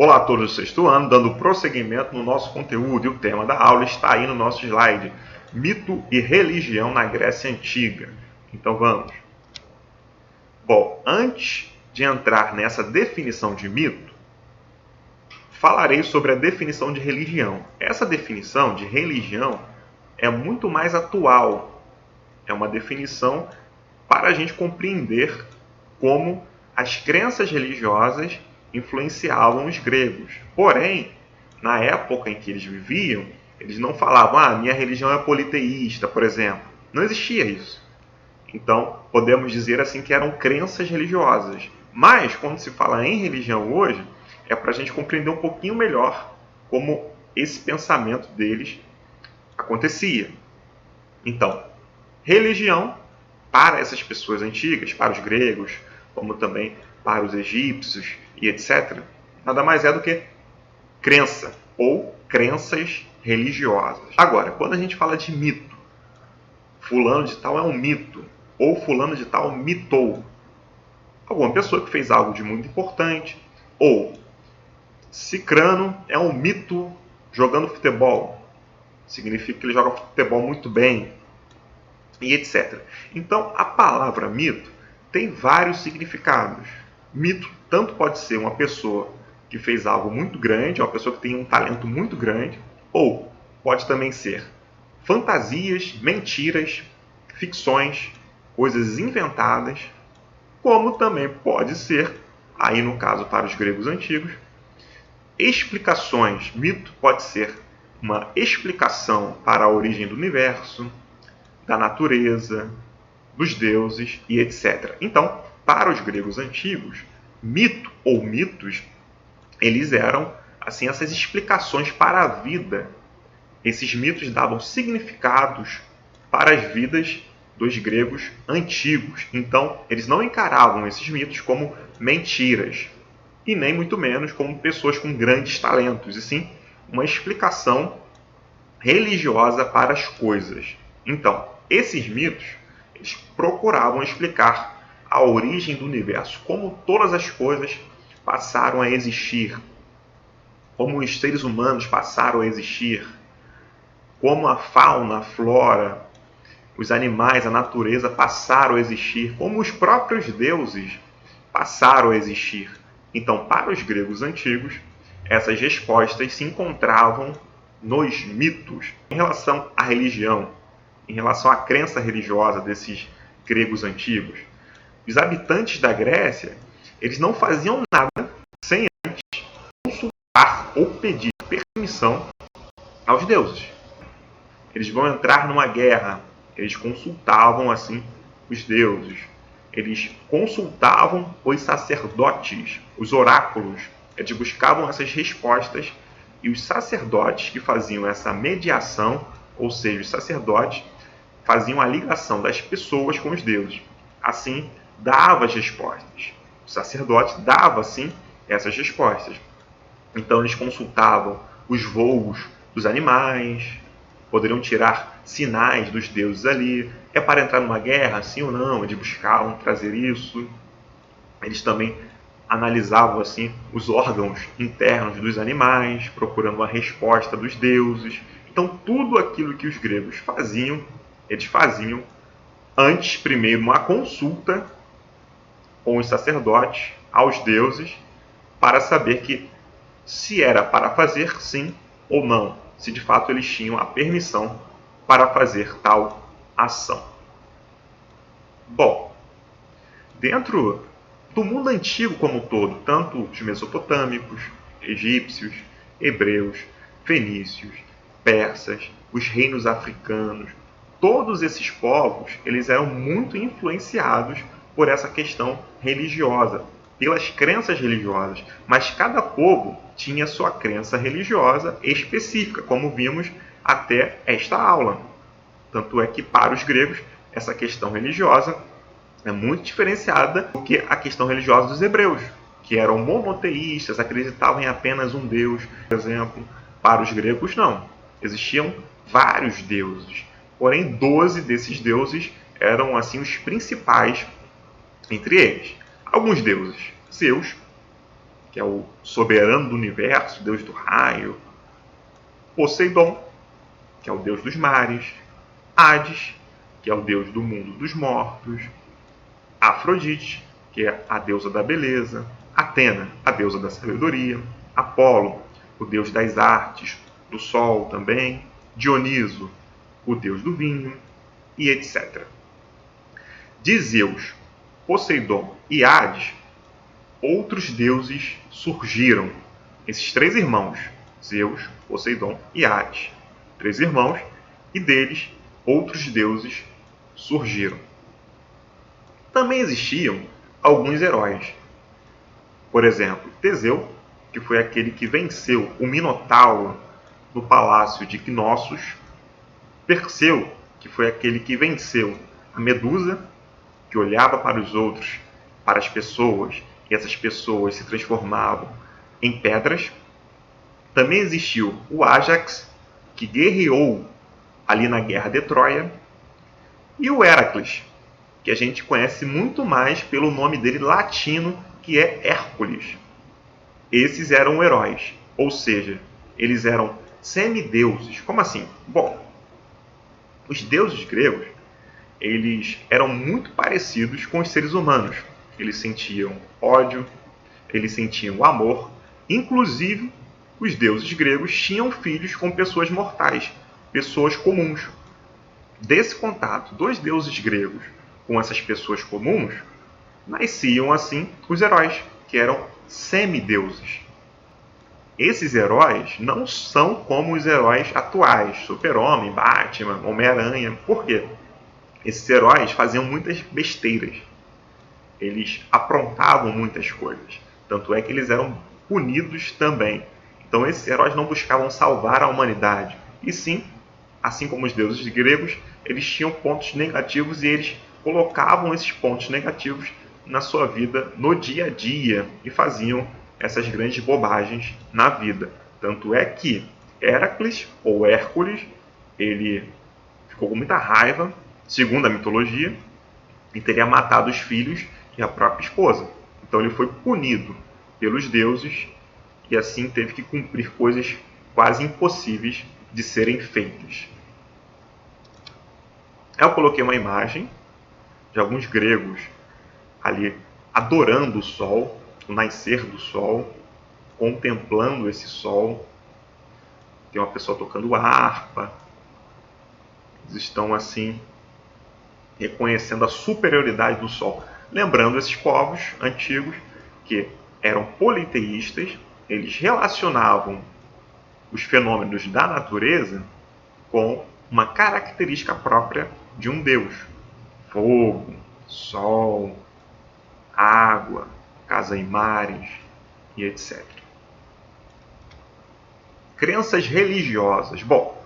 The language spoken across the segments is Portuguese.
Olá a todos do sexto ano, dando prosseguimento no nosso conteúdo, e o tema da aula está aí no nosso slide: mito e religião na Grécia Antiga. Então vamos. Bom, antes de entrar nessa definição de mito, falarei sobre a definição de religião. Essa definição de religião é muito mais atual. É uma definição para a gente compreender como as crenças religiosas influenciavam os gregos. Porém, na época em que eles viviam, eles não falavam, minha religião é politeísta, por exemplo. Não existia isso. Então, podemos dizer assim que eram crenças religiosas. Mas, quando se fala em religião hoje, é para a gente compreender um pouquinho melhor como esse pensamento deles acontecia. Então, religião, para essas pessoas antigas, para os gregos, como também para os egípcios e etc., nada mais é do que crença ou crenças religiosas. Agora, quando a gente fala de mito, fulano de tal é um mito, ou fulano de tal mitou. Alguma pessoa que fez algo de muito importante, ou cicrano é um mito jogando futebol. Significa que ele joga futebol muito bem, e etc. Então, a palavra mito tem vários significados. Mito tanto pode ser uma pessoa que fez algo muito grande, uma pessoa que tem um talento muito grande, ou pode também ser fantasias, mentiras, ficções, coisas inventadas, como também pode ser, aí no caso para os gregos antigos, explicações. Mito pode ser uma explicação para a origem do universo, da natureza, dos deuses e etc. Então, para os gregos antigos, mito ou mitos, eles eram assim essas explicações para a vida. Esses mitos davam significados para as vidas dos gregos antigos. Então, eles não encaravam esses mitos como mentiras e nem muito menos como pessoas com grandes talentos, e sim uma explicação religiosa para as coisas. Então, esses mitos, eles procuravam explicar a origem do universo, como todas as coisas passaram a existir, como os seres humanos passaram a existir, como a fauna, a flora, os animais, a natureza passaram a existir, como os próprios deuses passaram a existir. Então, para os gregos antigos, essas respostas se encontravam nos mitos. Em relação à religião, em relação à crença religiosa desses gregos antigos, os habitantes da Grécia, eles não faziam nada sem antes consultar ou pedir permissão aos deuses. Eles vão entrar numa guerra, eles consultavam assim os deuses. Eles consultavam os sacerdotes, os oráculos. Eles buscavam essas respostas, e os sacerdotes que faziam essa mediação, ou seja, os sacerdotes faziam a ligação das pessoas com os deuses. Assim, dava as respostas. O sacerdote dava, assim, essas respostas. Então, eles consultavam os voos dos animais, poderiam tirar sinais dos deuses ali. É para entrar numa guerra, sim ou não? Eles buscavam trazer isso. Eles também analisavam assim os órgãos internos dos animais, procurando uma resposta dos deuses. Então, tudo aquilo que os gregos faziam, eles faziam antes, primeiro, uma consulta com os sacerdotes aos deuses, para saber que se era para fazer sim ou não, se de fato eles tinham a permissão para fazer tal ação. Bom, dentro do mundo antigo como um todo, tanto os mesopotâmicos, egípcios, hebreus, fenícios, persas, os reinos africanos, todos esses povos, eles eram muito influenciados por essa questão religiosa, pelas crenças religiosas, mas cada povo tinha sua crença religiosa específica, como vimos até esta aula. Tanto é que para os gregos essa questão religiosa é muito diferenciada do que a questão religiosa dos hebreus, que eram monoteístas, acreditavam em apenas um deus, por exemplo. Para os gregos não, existiam vários deuses, porém 12 desses deuses eram assim os principais entre eles. Alguns deuses, Zeus, que é o soberano do universo, deus do raio. Poseidon, que é o deus dos mares. Hades, que é o deus do mundo dos mortos. Afrodite, que é a deusa da beleza. Atena, a deusa da sabedoria. Apolo, o deus das artes, do sol também. Dioniso, o deus do vinho, e etc. De Zeus, Poseidon e Hades, outros deuses surgiram. Esses três irmãos, Zeus, Poseidon e Hades, três irmãos, e deles outros deuses surgiram. Também existiam alguns heróis. Por exemplo, Teseu, que foi aquele que venceu o Minotauro no palácio de Knossos. Perseu, que foi aquele que venceu a Medusa, que olhava para os outros, para as pessoas, e essas pessoas se transformavam em pedras. Também existiu o Ájax, que guerreou ali na Guerra de Troia. E o Héracles, que a gente conhece muito mais pelo nome dele latino, que é Hércules. Esses eram heróis, ou seja, eles eram semideuses. Como assim? Bom, os deuses gregos, eles eram muito parecidos com os seres humanos. Eles sentiam ódio, eles sentiam amor. Inclusive, os deuses gregos tinham filhos com pessoas mortais, pessoas comuns. Desse contato dos deuses gregos com essas pessoas comuns, nasciam assim os heróis, que eram semideuses. Esses heróis não são como os heróis atuais, Super-Homem, Batman, Homem-Aranha. Por quê? Esses heróis faziam muitas besteiras. Eles aprontavam muitas coisas. Tanto é que eles eram punidos também. Então esses heróis não buscavam salvar a humanidade. E sim, assim como os deuses gregos, eles tinham pontos negativos e eles colocavam esses pontos negativos na sua vida, no dia a dia, e faziam essas grandes bobagens na vida. Tanto é que Héracles, ou Hércules, ele ficou com muita raiva, segundo a mitologia, e teria matado os filhos e a própria esposa. Então ele foi punido pelos deuses e assim teve que cumprir coisas quase impossíveis de serem feitas. Eu coloquei uma imagem de alguns gregos ali adorando o sol, o nascer do sol, contemplando esse sol. Tem uma pessoa tocando harpa. Eles estão assim reconhecendo a superioridade do sol. Lembrando esses povos antigos que eram politeístas, eles relacionavam os fenômenos da natureza com uma característica própria de um deus. Fogo, sol, água, casa em mares e etc. Crenças religiosas. Bom,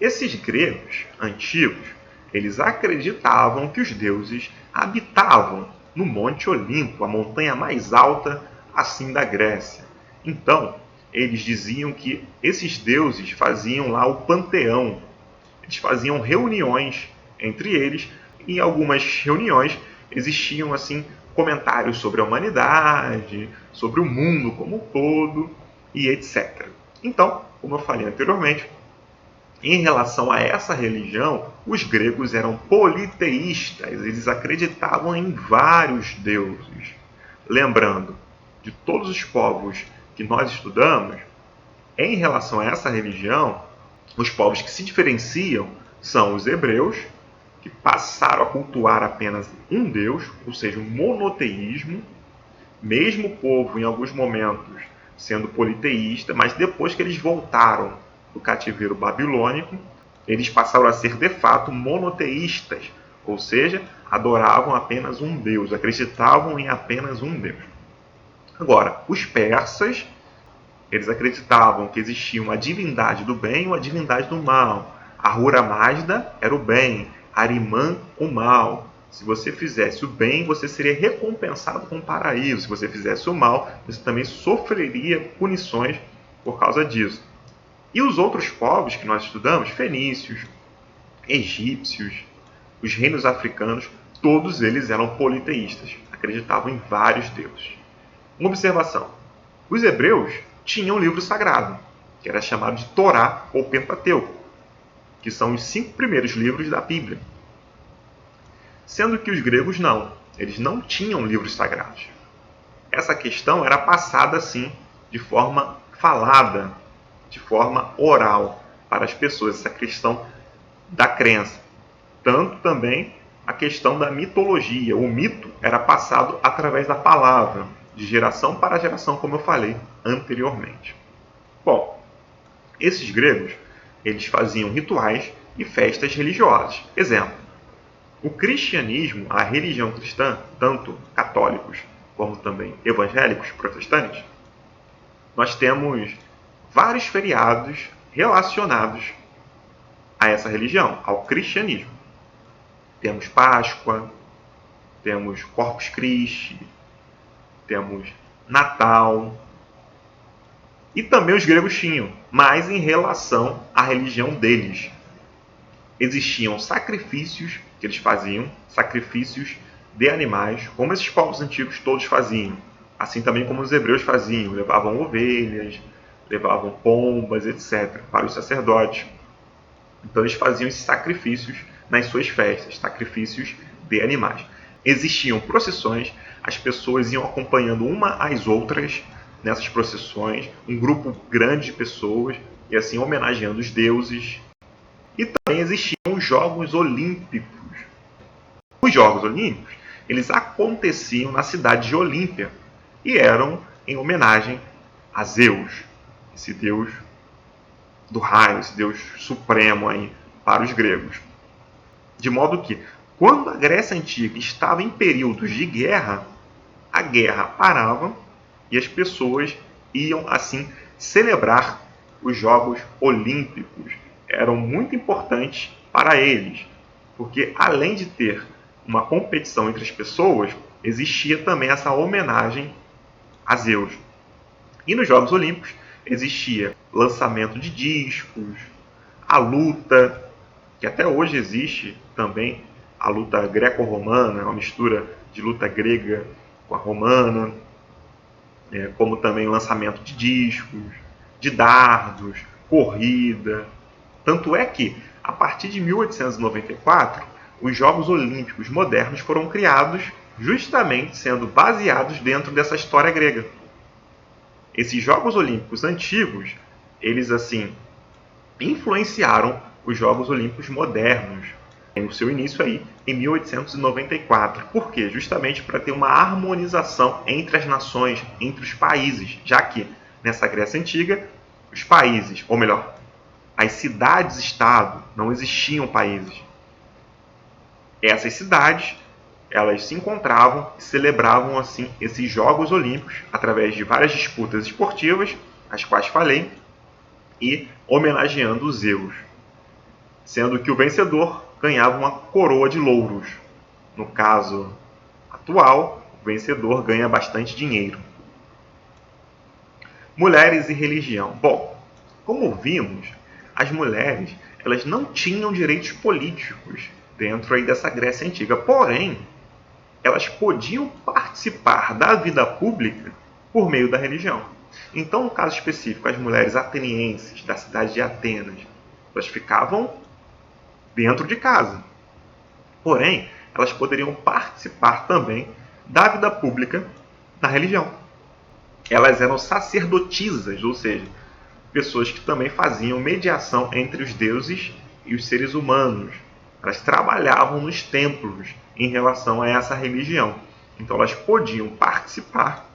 esses gregos antigos, eles acreditavam que os deuses habitavam no Monte Olimpo, a montanha mais alta assim da Grécia. Então, eles diziam que esses deuses faziam lá o panteão. Eles faziam reuniões entre eles, e em algumas reuniões existiam assim comentários sobre a humanidade, sobre o mundo como um todo e etc. Então, como eu falei anteriormente, em relação a essa religião, os gregos eram politeístas, eles acreditavam em vários deuses. Lembrando, de todos os povos que nós estudamos, em relação a essa religião, os povos que se diferenciam são os hebreus, que passaram a cultuar apenas um deus, ou seja, um monoteísmo, mesmo o povo em alguns momentos sendo politeísta, mas depois que eles voltaram do cativeiro babilônico, eles passaram a ser de fato monoteístas, ou seja, adoravam apenas um deus, acreditavam em apenas um deus. Agora, os persas, eles acreditavam que existia uma divindade do bem e uma divindade do mal. Ahura Mazda era o bem, Arimã o mal. Se você fizesse o bem, você seria recompensado com o paraíso. Se você fizesse o mal, você também sofreria punições por causa disso. E os outros povos que nós estudamos, fenícios, egípcios, os reinos africanos, todos eles eram politeístas, acreditavam em vários deuses. Uma observação: Os hebreus tinham um livro sagrado, que era chamado de Torá ou Pentateuco, que são os 5 primeiros livros da Bíblia. Sendo que os gregos não, eles não tinham livros sagrados. Essa questão era passada assim, de forma falada, de forma oral, para as pessoas, essa questão da crença. Tanto também a questão da mitologia. O mito era passado através da palavra, de geração para geração, como eu falei anteriormente. Bom, esses gregos, eles faziam rituais e festas religiosas. Exemplo, o cristianismo, a religião cristã, tanto católicos como também evangélicos, protestantes, nós temos vários feriados relacionados a essa religião, ao cristianismo. Temos Páscoa, temos Corpus Christi, temos Natal. E também os gregos tinham, mas em relação à religião deles. Existiam sacrifícios que eles faziam, sacrifícios de animais, como esses povos antigos todos faziam. Assim também como os hebreus faziam, levavam ovelhas, levavam pombas, etc., para os sacerdotes. Então eles faziam esses sacrifícios nas suas festas, sacrifícios de animais. Existiam procissões, as pessoas iam acompanhando uma às outras nessas procissões, um grupo grande de pessoas, e assim homenageando os deuses. E também existiam os Jogos Olímpicos. Os Jogos Olímpicos, eles aconteciam na cidade de Olímpia e eram em homenagem a Zeus, esse deus do raio, esse deus supremo aí para os gregos. De modo que, quando a Grécia Antiga estava em períodos de guerra, a guerra parava e as pessoas iam assim celebrar os Jogos Olímpicos. Eram muito importantes para eles, porque além de ter uma competição entre as pessoas, existia também essa homenagem a Zeus. E nos Jogos Olímpicos existia lançamento de discos, a luta, que até hoje existe também, a luta greco-romana, uma mistura de luta grega com a romana, como também lançamento de discos, de dardos, corrida. Tanto é que, a partir de 1894, os Jogos Olímpicos modernos foram criados justamente sendo baseados dentro dessa história grega. Esses Jogos Olímpicos antigos, eles assim influenciaram os Jogos Olímpicos modernos, tem o seu início aí em 1894. Por quê? Justamente para ter uma harmonização entre as nações, entre os países, já que nessa Grécia Antiga, os países, ou melhor, as cidades-estado, não existiam países. Essas cidades, elas se encontravam e celebravam assim esses Jogos Olímpicos através de várias disputas esportivas, as quais falei, e homenageando os Zeus, sendo que o vencedor ganhava uma coroa de louros. No caso atual, o vencedor ganha bastante dinheiro. Mulheres e religião. Bom, como vimos, as mulheres elas não tinham direitos políticos dentro aí dessa Grécia Antiga. Porém, elas podiam participar da vida pública por meio da religião. Então, no caso específico, as mulheres atenienses da cidade de Atenas, elas ficavam dentro de casa. Porém, elas poderiam participar também da vida pública da religião. Elas eram sacerdotisas, ou seja, pessoas que também faziam mediação entre os deuses e os seres humanos. Elas trabalhavam nos templos em relação a essa religião. Então elas podiam participar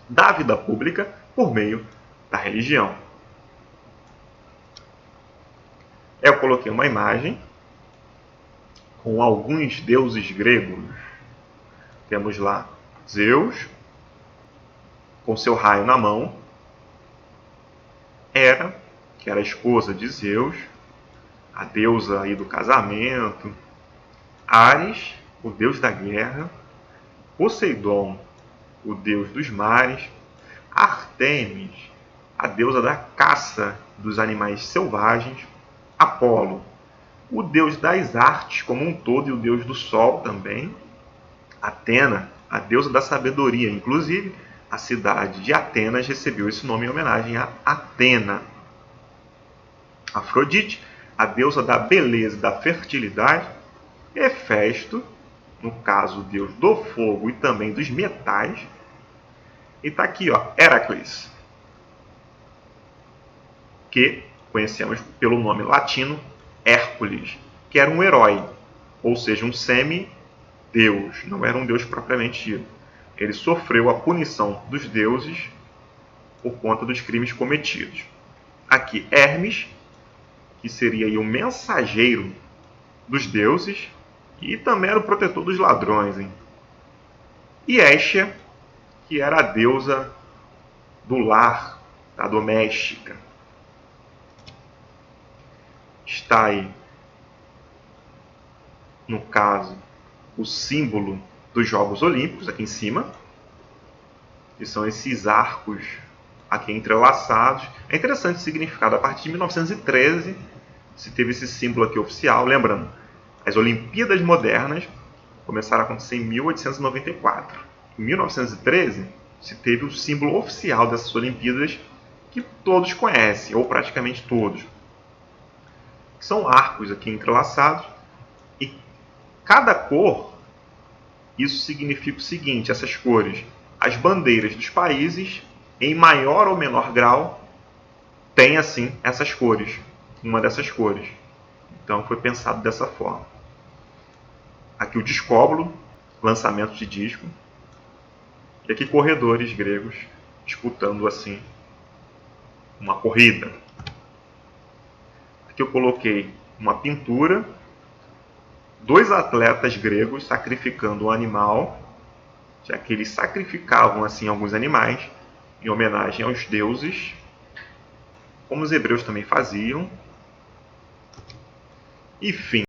da vida pública por meio da religião. Eu coloquei uma imagem com alguns deuses gregos. Temos lá Zeus, com seu raio na mão. Hera, que era a esposa de Zeus, a deusa aí do casamento. Ares, o deus da guerra. Poseidon, o deus dos mares. Ártemis, a deusa da caça dos animais selvagens. Apolo, o deus das artes como um todo e o deus do sol também. Atena, a deusa da sabedoria. Inclusive, a cidade de Atenas recebeu esse nome em homenagem a Atena. Afrodite, a deusa da beleza e da fertilidade. Hefesto, no caso, o deus do fogo e também dos metais. E está aqui, ó, Heracles, que conhecemos pelo nome latino Hércules, que era um herói, ou seja, um semi-deus, não era um deus propriamente dito. Ele sofreu a punição dos deuses por conta dos crimes cometidos. Aqui, Hermes, que seria aí o mensageiro dos deuses e também era o protetor dos ladrões. Hein? E Hestia, que era a deusa do lar, da doméstica. Está aí, no caso, o símbolo dos Jogos Olímpicos, aqui em cima, que são esses arcos aqui entrelaçados. É interessante o significado. A partir de 1913 se teve esse símbolo aqui oficial. Lembrando, as Olimpíadas modernas começaram a acontecer em 1894. Em 1913 se teve o símbolo oficial dessas Olimpíadas que todos conhecem, ou praticamente todos. São arcos aqui entrelaçados e cada cor, isso significa o seguinte, essas cores, as bandeiras dos países, em maior ou menor grau, têm assim essas cores, uma dessas cores. Então foi pensado dessa forma. Aqui o discóbolo, lançamento de disco, e aqui corredores gregos disputando assim uma corrida. Aqui eu coloquei uma pintura, 2 atletas gregos sacrificando um animal, já que eles sacrificavam assim alguns animais em homenagem aos deuses, como os hebreus também faziam. E fim.